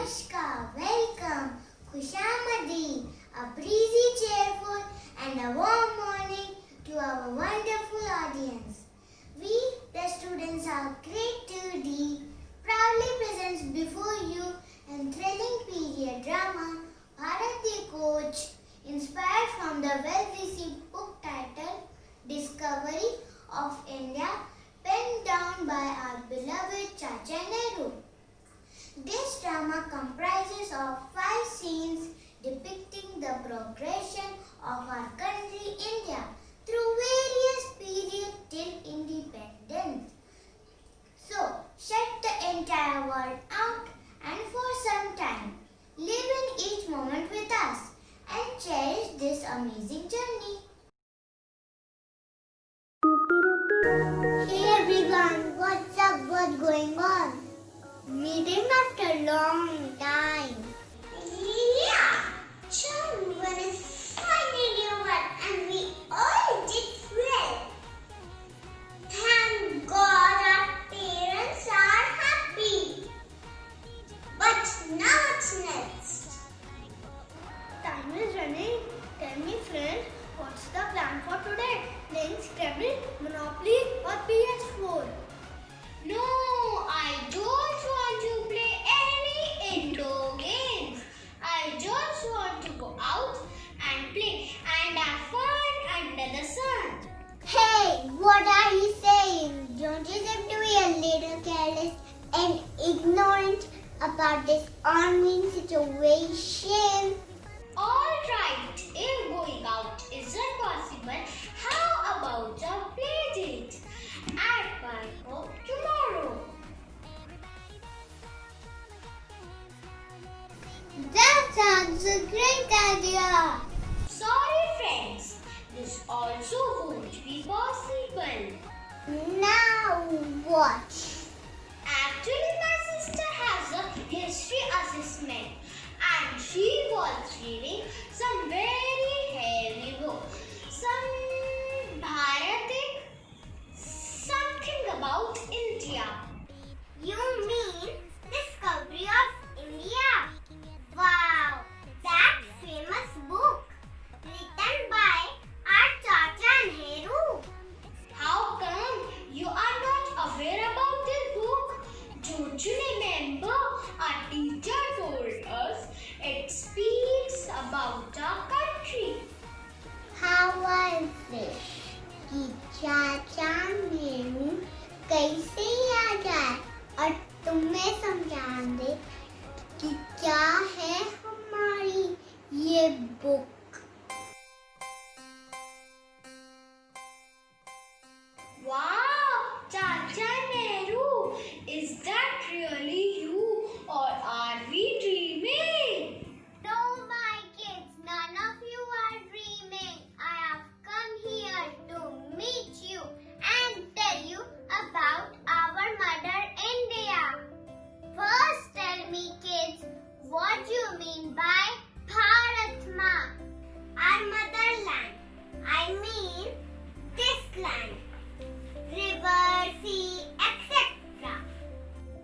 Namaskar, welcome, Khushamadi, a breezy, cheerful and a warm morning to our wonderful audience. We, the students of Grade 2D, proudly presents before you a thrilling period drama, Bharat the Coach, inspired from the well-received book titled Discovery of India, penned down by our beloved Chacha Nehru. This drama comprises of 5 scenes depicting the progression of our country India through various periods till independence. So, shut the entire world out and for some time, live in each moment with us and cherish this amazing journey. Hey everyone, what's up? What's going on? Meeting after long time. Yeah, June when it's finally over and we all did well. Thank God our parents are happy. But now what's next? Time is running. Tell me, friend, what's the plan for today? Playing Scrabble, Monopoly, or PS4? No, I don't want to play any indoor games. I just want to go out and play and have fun under the sun. Hey, what are you saying? Don't you seem to be a little careless and ignorant about this ongoing situation? Alright, if going out isn't possible, how about a play date at my home tomorrow? That sounds a great idea. Sorry friends, this also won't be possible. Now what? Actually, my sister has a history assessment and she was reading some very heavy book. Some Bharatic, something about India. You mean Discovery of India? Wow, that famous book written by our Chacha Nehru. How come you are not aware about this book? Don't you remember our teacher told us it speaks about our country? How was it कि चाचा नेहरू कैसे याद आए और तुम्हें समझा दे कि क्या है हमारी ये book? Wow, Chacha Nehru, is that really you or are we dreaming? No, my kids, none of you are dreaming. I have come here to meet you and tell you about our mother India. First tell me kids, what you mean by Bharat Ma? Our motherland. I mean this land. River, sea, etc.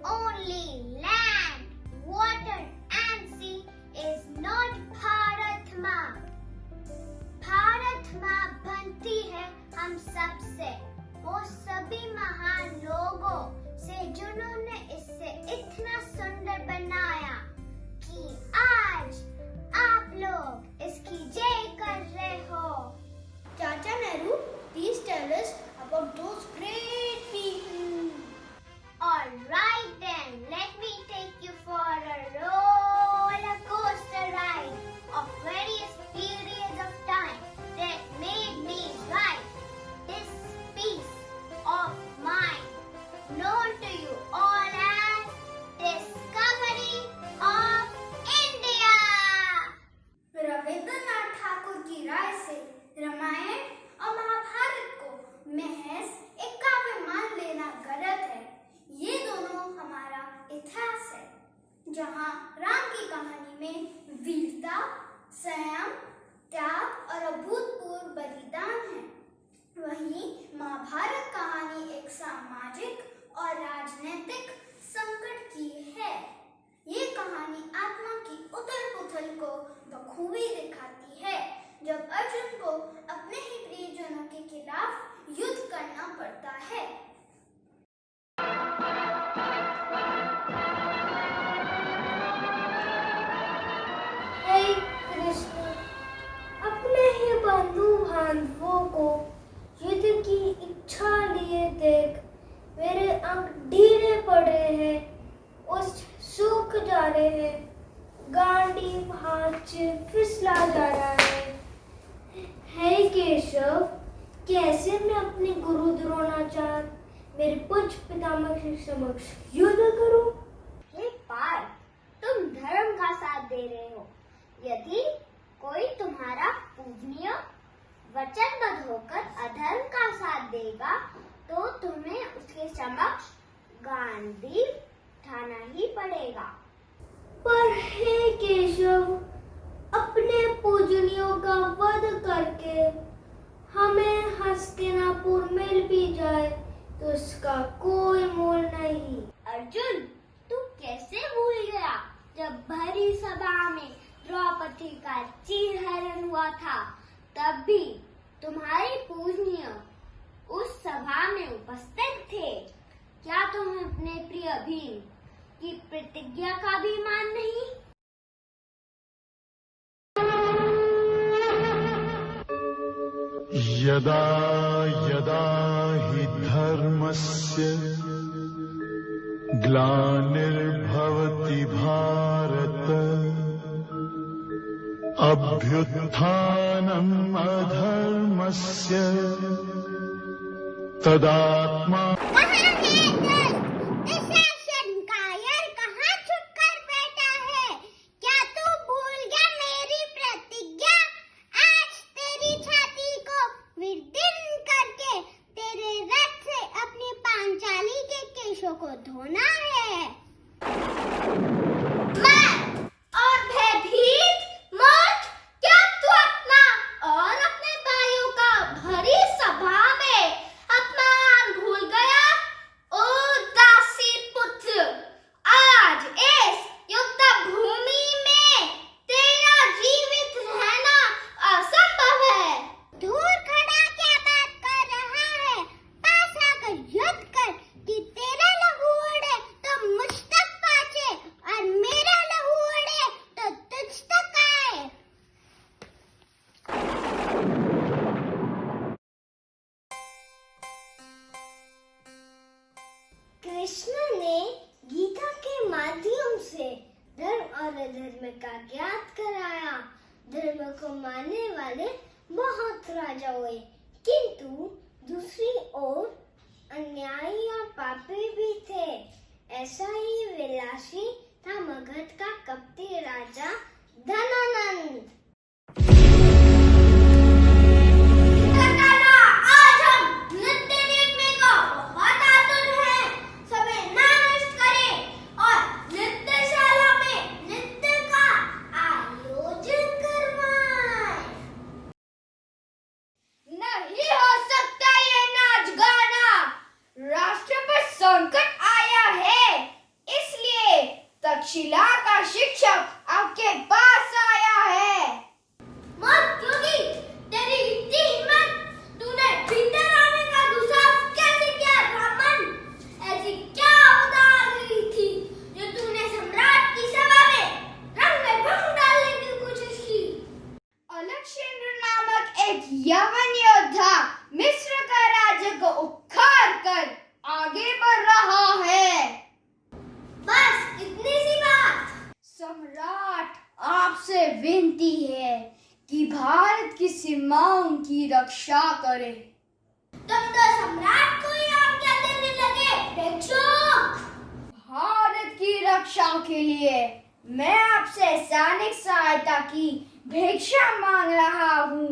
Only land, water and sea is not Bharat Ma. Bharat माँ बनती है हम सब से, वो सभी महान लोगों से जिन्होंने इसे इतना सुंदर बनाया कि आज आप लोग इसकी जय कर रहे हो. Chacha Nehru, please tell us about those great people. Alright then, let me take you for a roller coaster ride of various periods of time that made me write this piece of mine, known to you all as Discovery of India. Rabindranath Thakur की राय से रामायण और महाभारत को महज एक काव्य मान लेना गलत है. ये दोनों हमारा इतिहास है, जहाँ राम की कहानी में वीरता, संयम, त्याग और अभूतपूर्व बलिदान है. वहीं महाभारत कहानी एक सामाजिक और राजनीतिक संकट की है. ये कहानी अर्जुन को अपने ही प्रियजनों के खिलाफ युद्ध करना पड़ता है। हे कृष्ण, अपने ही बंधु बांधवों को युद्ध की इच्छा लिए देख मेरे अंग ढीले पड़ रहे हैं, उस सूख जा रहे हैं, गांडीव हाथ से फिसला जा रहा है। हे केशव, कैसे मैं अपने गुरु द्रोणाचार्य मेरे पूज्य पितामह के समक्ष युद्ध करूं? हे पार्थ, तुम धर्म का साथ दे रहे हो। यदि कोई तुम्हारा पूजनीय वचनबद्ध होकर अधर्म का साथ देगा तो तुम्हें उसके समक्ष गांडीव उठाना ही पड़ेगा। पर हे केशव, अपने पूजनियों का वध करके हमें हस्तिनापुर मिल भी जाए तो उसका कोई मोल नहीं। अर्जुन, तू कैसे भूल गया जब भरी सभा में द्रौपदी का चीरहरण हुआ था, तब भी तुम्हारे पूजनीय उस सभा में उपस्थित थे। क्या तुम्हें अपने प्रिय भीम की प्रतिज्ञा का भी मान नहीं? यदा यदा हि धर्मस्य ग्लानिर्भवति भारत अभ्युत्थानम् अधर्मस्य तदात्मा। कहाँ छुपकर बैठा है? क्या तू भूल गया मेरी प्रतिज्ञा? आज तेरी छाती को विदीर्ण करके तेरे रथ से अपनी पांचाली के केशों को धोना है। और भयभीत मत, क्या तू अपना और अपने भाइयों का भरी सभा में अपमान भूल गया? ओ दासी पुत्र, आज इस युद्ध भूमि में तेरा जीवित रहना असंभव है। दूर खड़ा क्या बात कर रहा है? पास आकर युद्ध कर कि तेरा लहू उड़े तो मुझ तक पहुंचे और मेरा लहू उड़े तो तुझ तक आए। कृष्ण ने गीता के माध्यम से धर्म और अधर्म का ज्ञात कराया। धर्म को मानने वाले बहुत राजा हुए, किंतु दूसरी ओर अन्यायी और पापी भी थे। ऐसा ही विलासी था मगध का कपटी राजा धनानंद। आज हम नृत्य देखने को बहुत आतुर हैं। सभी नृत्य करें और नृत्यशाला में नृत्य का आयोजन करवाएं। नहीं हो सकता ये नाच गाना। राष्ट्र पर संकट आया है, इसलिए तक्षशिला का शिक्षक आपके पास आया है। मत क्योंकि तेरी इतनी हिम्मत, तूने भीतर आने का दुस्साहस कैसे किया ब्राह्मण? ऐसी क्या आपदा आ गई थी जो तूने सम्राट की सभा में रंग में भंग डालने की कोशिश की? अलक्षेंद्र नामक एक यवन योद्धा मिस्र का राज्य को उखाड़ कर आगे बढ़ रहा है। बस इतनी सी बात। सम्राट, आपसे विनती है कि भारत की सीमाओं की रक्षा करे। तब तो सम्राट को ही आज्ञा देने लगे भिक्षुक। भारत की रक्षा के लिए मैं आपसे सैनिक सहायता की भिक्षा मांग रहा हूँ।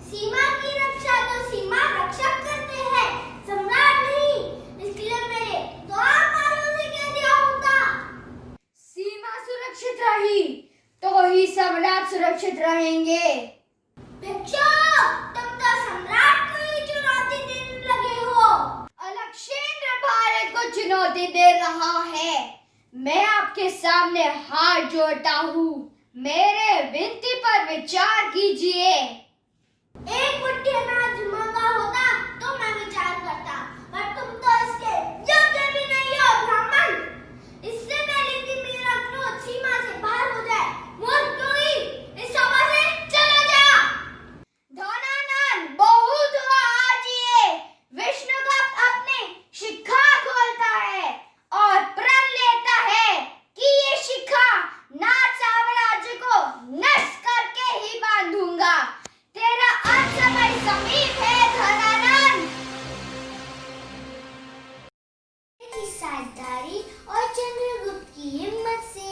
सीमा की रक्षा तो सीमा रक्षक करते हैं, सम्राट नहीं। इसलिए मैंने द्वारपालों से कह दिया होता। सीमा सुरक्षित रही तो ही सम्राट सुरक्षित रहेंगे। भिक्षुक, तब तो सम्राट को ही चुनौती देने लगे हो। अलक्षेंद्र भारत को चुनौती दे रहा है। मैं आपके सामने हाथ जोड़ता हूँ, मेरे विनती पर विचार कीजिए। एक मुट्ठी अनाज मांगा होता तो मैं विचार करता, पर तुम तो इसके योग्य भी नहीं हो ब्राह्मण। इससे पहले कि मेरा क्रोध सीमा से बाहर हो जाए, मूर्खों, इस सभा से चला जा। धनानंद, बहुत हुआ आज ये। विष्णुगुप्त अपनी शिखा खोलता है और प्रण लेता है कि ये शिखा नाथ साम्राज्य को नष्ट करके ही बांधूंगा। तेरा अंत समय समीप है धनानंद। की साझेदारी और चंद्रगुप्त की हिम्मत से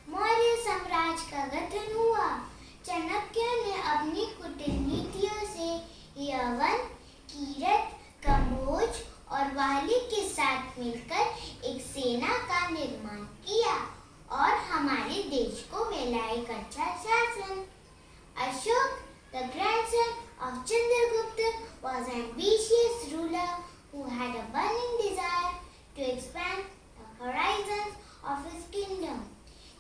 मौर्य साम्राज्य का गठन हुआ। चाणक्य ने अपनी कूटनीतियों से यवन, कीरत, कंबोज और वाली के साथ मिलकर एक सेना का निर्माण किया और हमारे देश को फैलाए कच्चा शासन। Ashok, the grandson of Chandragupta, was an ambitious ruler who had a burning desire to expand the horizons of his kingdom.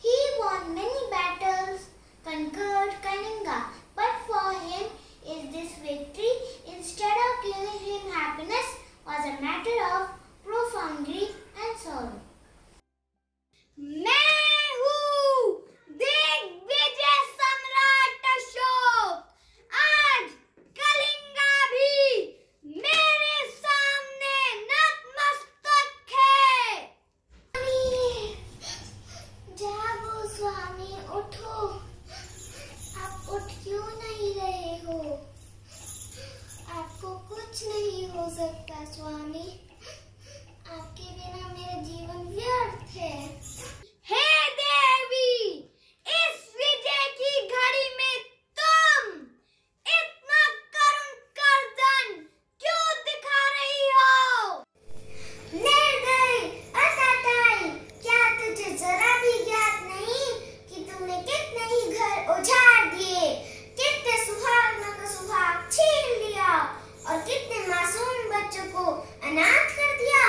He won many battles, conquered Kalinga, but for him is this victory, instead of giving him happiness, was a matter of profound grief and sorrow. मैं हूँ दिग्विजय सम्राट अशोक। आज कलिंगा भी मेरे सामने नतमस्तक है। जागो स्वामी, उठो। आप उठ क्यों नहीं रहे हो? आपको कुछ नहीं हो सकता स्वामी। आपके बिना मेरा जीवन व्यर्थ है। हे देवी, इस विजय की घड़ी में तुम इतना करुण कर्तन क्यों दिखा रही हो? निर्दयी, असहाय, क्या तुझे जरा भी ज्ञात नहीं कि तुमने कितने ही घर उजाड़ दिए, कितने सुहागनों का सुहाग छीन लिया और कितने मासूम बच्चों को अनाथ कर दिया।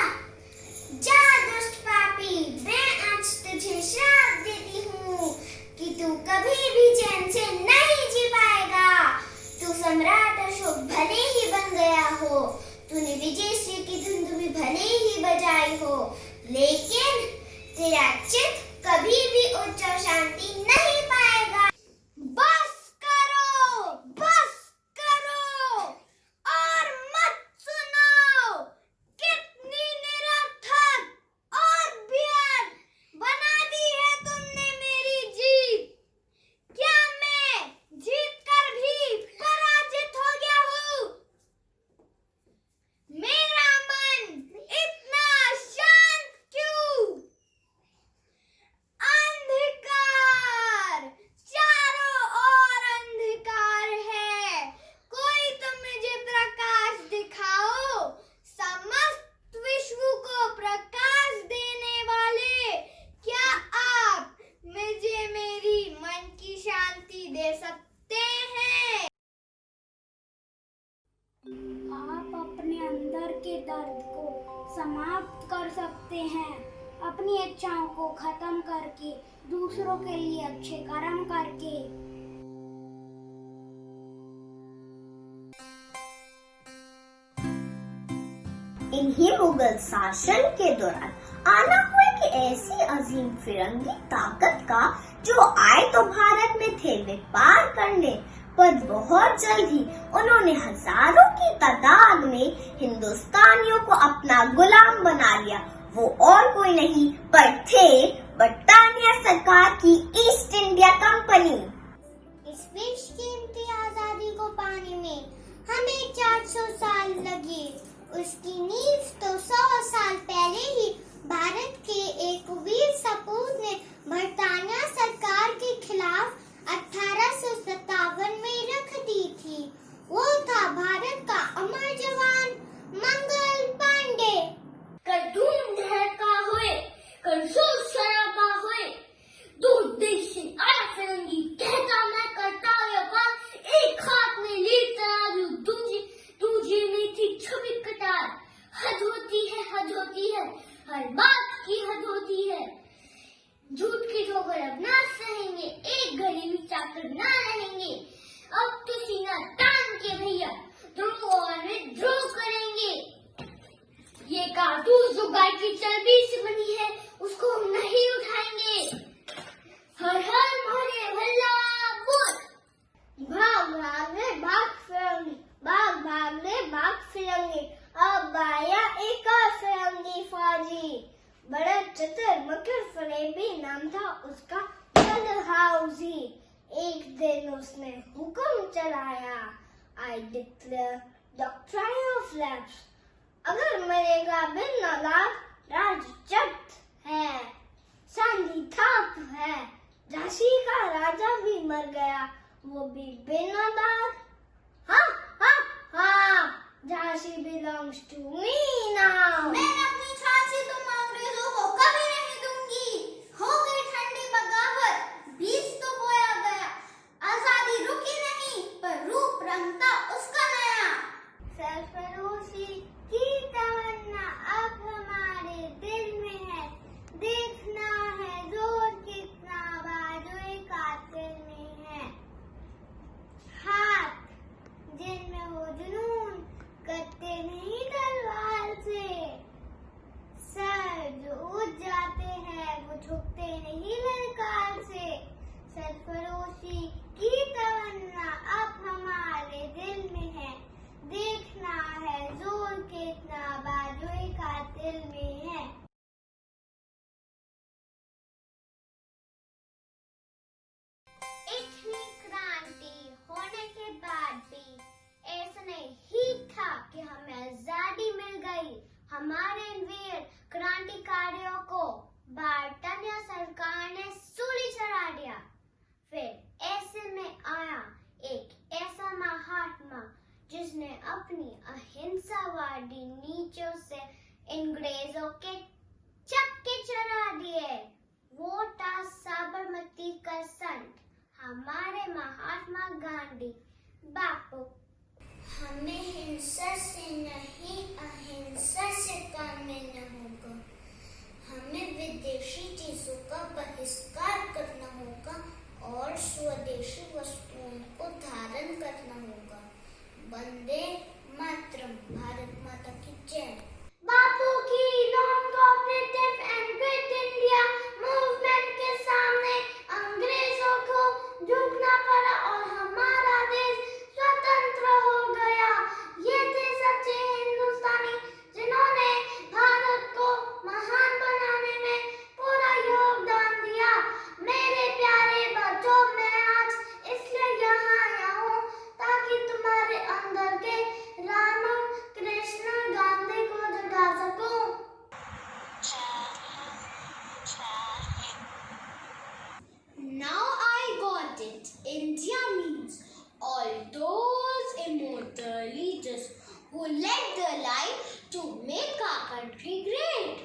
जा दुष्ट पापी, मैं आज तुझे श्राप देती हूँ कि तू कभी भी चैन से नहीं जी पाएगा। तू सम्राट अशोक भले ही बन गया हो, तूने विजयश्री की धुन भी भले ही बजाई हो, लेकिन तेरा चित्त कभी भी उच्च और शांति नहीं पाएगा। बस करो, बस करो और मत सुनो। कितनी निरर्थक और व्यर्थ बना दी है तुमने मेरी जीत। क्या मैं जीत कर भी पराजित हो गया हूँ? मेरा मन इतना शांत क्यों? अंधकार, चारों ओर अंधकार है। कोई तो मुझे प्रकाश दिखाओ। समस्त विश्व को प्रकाश देने वाले, क्या आप मुझे मेरी मन की शांति दे सकते हैं? आप अपने अंदर के दर्द को समाप्त कर सकते हैं, अपनी इच्छाओं को खत्म करके, दूसरों के लिए अच्छे कर्म करके। इन्हीं मुगल शासन के दौरान आना हुआ कि ऐसी अजीम फिरंगी ताकत का जो आए तो भारत में थे व्यापार करने, पर बहुत जल्द ही उन्होंने हजारों की तादाद में हिंदुस्तानियों को अपना गुलाम बना लिया। वो और कोई नहीं पर थे ब्रिटानिया सरकार की ईस्ट इंडिया कंपनी। इस बेशकीमती आजादी को पाने में हमें 400 साल लगे। उसकी नींव तो 100 साल पहले ही भारत के एक वीर सपूत ने ब्रिटानिया सरकार के खिलाफ 1857 में रख दी थी। वो था भारत का अमर जवान मंगल पांडे। कर धूम धड़का हुए, कर शोर शराबा हुए, दो देश से आया फिरंगी कहता मैं करता व्यापार, एक हाथ में लीड तराजू, दूसरे में थी छवि कटार। हद होती है, हद होती है, हर बात की हद होती है। झूठ के ठोकर अब ना सहेंगे, एक घड़ी भी चाकर ना रहेंगे। अब तो सीना तान मान के भैया तुमको और विद्रोह करेंगे। ये कारतूस जो गाय की चर्बी से बनी है उसको हम नहीं उठाएंगे। हर हर महादेव हल्ला बोल। भाग भाग रे भाग फिरंगी, भाग भाग रे भाग फिरंगी, अब आया एक और फिरंगी फौजी। बड़ा चतुर मकर फरेबी नाम था उसका डलहौजी। एक दिन उसने हुक्म चलाया, I declare doctrine of lapse, अगर मरेगा बिन औलाद राज जब्त है, सांदी थाप है। झांसी का राजा भी मर गया, वो भी बिन औलाद। हाँ हाँ हाँ, Jhansi belongs to me now। मैं अपनी झांसी तुम अंग्रेजों को कभी नहीं दूंगी। हो गई ठंडी बगावत, बीज तो बोया गया, आजादी रुकी नहीं पर रूप रंगता उसका नया। सरफरोशी की तमन्ना अब हमारे दिल में है, देखना है जोर कितना बाजुए कातिल में है। हाथ जिनमें हो जुनून करते नहीं तलवार से, सर जो उठ जाते हैं वो झुकते नहीं ललकार से। सरफरोशी की तमन्ना अब हमारे दिल में है, देखना है जोर कितना बाजुए कातिल में है। इतनी क्रांति होने के बाद भी ऐसा नहीं था कि हमें आजादी मिल गई। हमारे इन वीर क्रांतिकारियों को ब्रिटानिया सरकार ने सूली चढ़ा दिया। फिर ऐसे में आया एक ऐसा महात्मा जिसने अपनी अहिंसावादी नीतियों से अंग्रेजों के चक्के चढ़ा दिए। वो था साबरमती का संत, हमारे महात्मा गांधी बापू। हमें हिंसा से नहीं अहिंसा से काम लेना होगा। हमें विदेशी चीजों का बहिष्कार करना होगा और स्वदेशी वस्तुओं को धारण करना होगा। वंदे मातरम। भारत माता की जय। बापू की non cooperative and quit India movement के सामने अंग्रेजों को झुकना पड़ा और हमारा देश स्वतंत्र हो गया। ये थे सच्चे हिंदुस्तानी जिन्होंने भारत को महान बनाने में पूरा योगदान दिया। मेरे प्यारे बच्चों, मैं आज इसलिए यहाँ आया हूँ ताकि तुम्हारे अंदर के राम कृष्ण गांधी को जगा सकूं। Now I got it. India means all those immortal leaders who led their life to make our country great.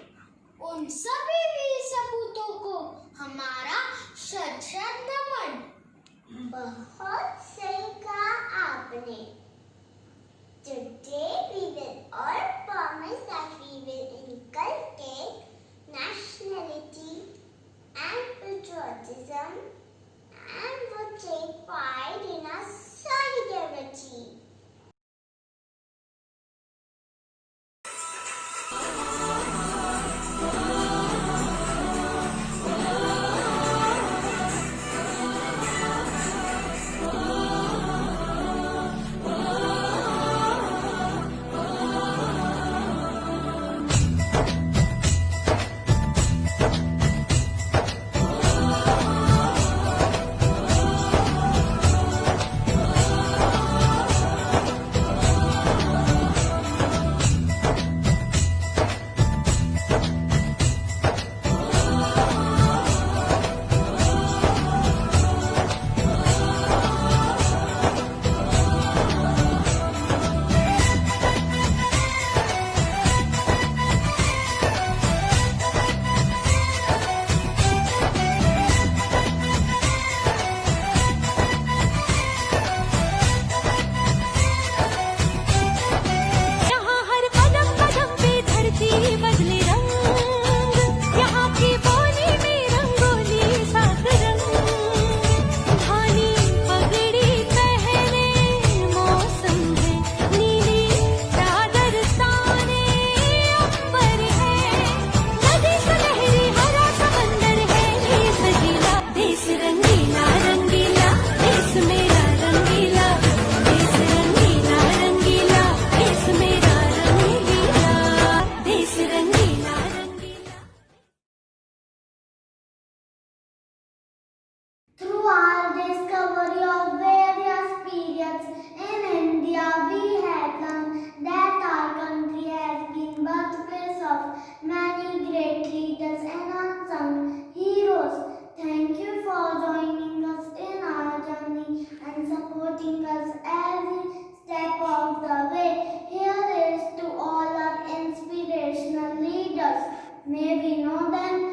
उन सभी वीर सपूतों को हमारा शत-शत नमन। बहुत सही कहा आपने। Today we will all promise that we will inculcate nationality and patriotism and will take pride in our solidarity. more than